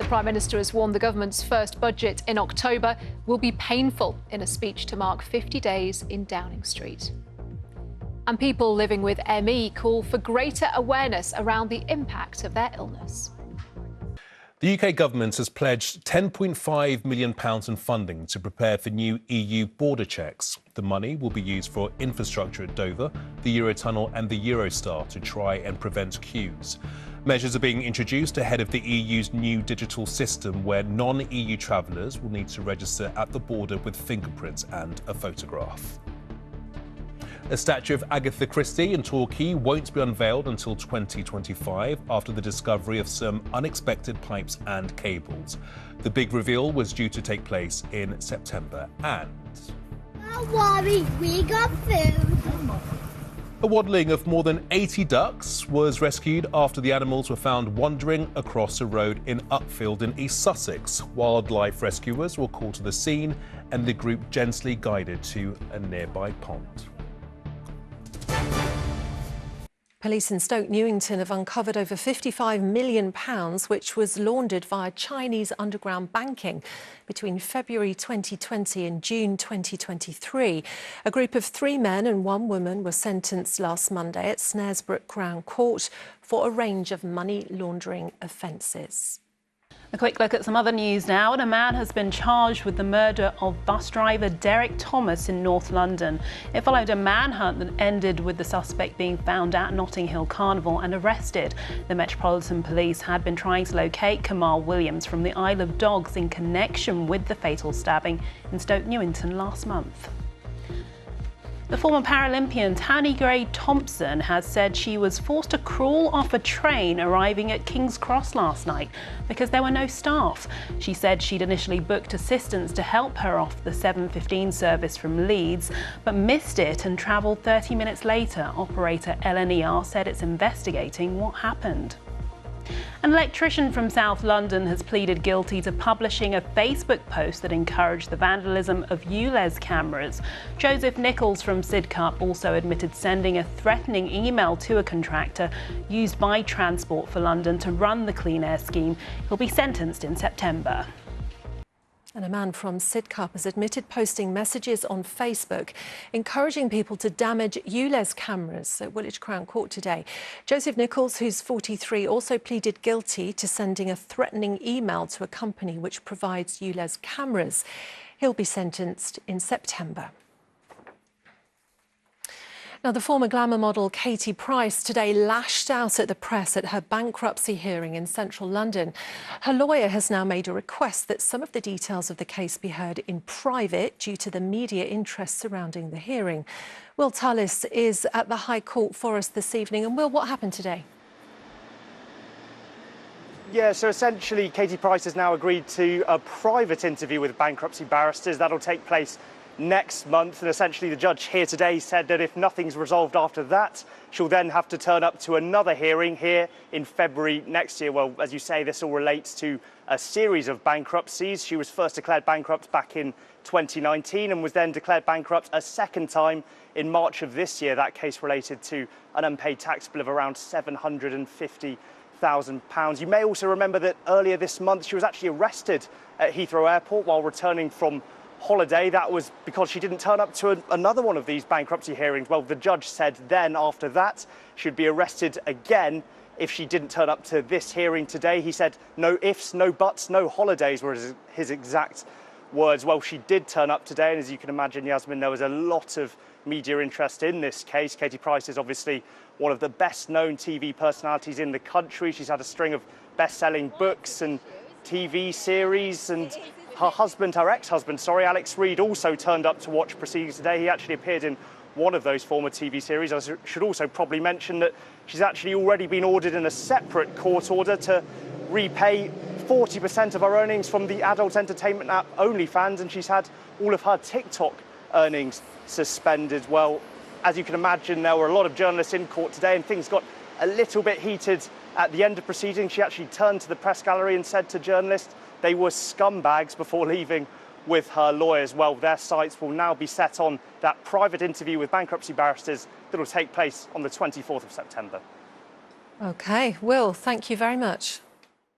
Prime Minister has warned the government's first budget in October will be painful in a speech to mark 50 days in Downing Street. And people living with ME call for greater awareness around the impact of their illness. The UK government has pledged £10.5 million in funding to prepare for new EU border checks. The money will be used for infrastructure at Dover, the Eurotunnel and the Eurostar to try and prevent queues. Measures are being introduced ahead of the EU's new digital system where non-EU travellers will need to register at the border with fingerprints and a photograph. A statue of Agatha Christie in Torquay won't be unveiled until 2025 after the discovery of some unexpected pipes and cables. The big reveal was due to take place in September and... Don't worry, we got food. A waddling of more than 80 ducks was rescued after the animals were found wandering across a road in Upfield in East Sussex. Wildlife rescuers were called to the scene and the group gently guided to a nearby pond. Police in Stoke Newington have uncovered over £55 million, which was laundered via Chinese underground banking between February 2020 and June 2023. A group of 3 men and 1 woman were sentenced last Monday at Snaresbrook Crown Court for a range of money laundering offences. A quick look at some other news now, and a man has been charged with the murder of bus driver Derek Thomas in North London. It followed a manhunt that ended with the suspect being found at Notting Hill Carnival and arrested. The Metropolitan Police had been trying to locate Kamal Williams from the Isle of Dogs in connection with the fatal stabbing in Stoke Newington last month. The former Paralympian Tanni Grey-Thompson has said she was forced to crawl off a train arriving at King's Cross last night because there were no staff. She said she'd initially booked assistance to help her off the 7:15 service from Leeds, but missed it and travelled 30 minutes later. Operator LNER said it's investigating what happened. An electrician from South London has pleaded guilty to publishing a Facebook post that encouraged the vandalism of ULEZ cameras. Joseph Nichols from Sidcup also admitted sending a threatening email to a contractor used by Transport for London to run the clean air scheme. He'll be sentenced in September. And a man from Sidcup has admitted posting messages on Facebook encouraging people to damage ULEZ cameras at Woolwich Crown Court today. Joseph Nichols, who's 43, also pleaded guilty to sending a threatening email to a company which provides ULEZ cameras. He'll be sentenced in September. Now, the former glamour model Katy Price today lashed out at the press at her bankruptcy hearing in central London. Her lawyer has now made a request that some of the details of the case be heard in private due to the media interest surrounding the hearing. Will Tullis is at the High Court for us this evening. And Will, what happened today? Yeah, so essentially Katy Price has now agreed to a private interview with bankruptcy barristers. That'll take place next month, and essentially the judge here today said that if nothing's resolved after that, she'll then have to turn up to another hearing here in February next year. Well, as you say, this all relates to a series of bankruptcies. She was first declared bankrupt back in 2019 and was then declared bankrupt a second time in March of this year. That case related to an unpaid tax bill of around £750,000. You may also remember that earlier this month she was actually arrested at Heathrow Airport while returning from holiday. That was because she didn't turn up to another one of these bankruptcy hearings. Well, the judge said then after that she'd be arrested again if she didn't turn up to this hearing today. He said no ifs, no buts, no holidays were his exact words. Well, she did turn up today, and as you can imagine, Yasmin, there was a lot of media interest in this case. Katy Price is obviously one of the best-known TV personalities in the country. She's had a string of best-selling books and TV series, and her husband, her ex-husband, Alex Reid, also turned up to watch proceedings today. He actually appeared in one of those former TV series. I should also probably mention that she's actually already been ordered in a separate court order to repay 40% of her earnings from the adult entertainment app OnlyFans, and she's had all of her TikTok earnings suspended. Well, as you can imagine, there were a lot of journalists in court today, and things got a little bit heated at the end of proceedings. She actually turned to the press gallery and said to journalists they were scumbags before leaving with her lawyers. Well, their sights will now be set on that private interview with bankruptcy barristers that will take place on the 24th of September. OK, Will, thank you very much.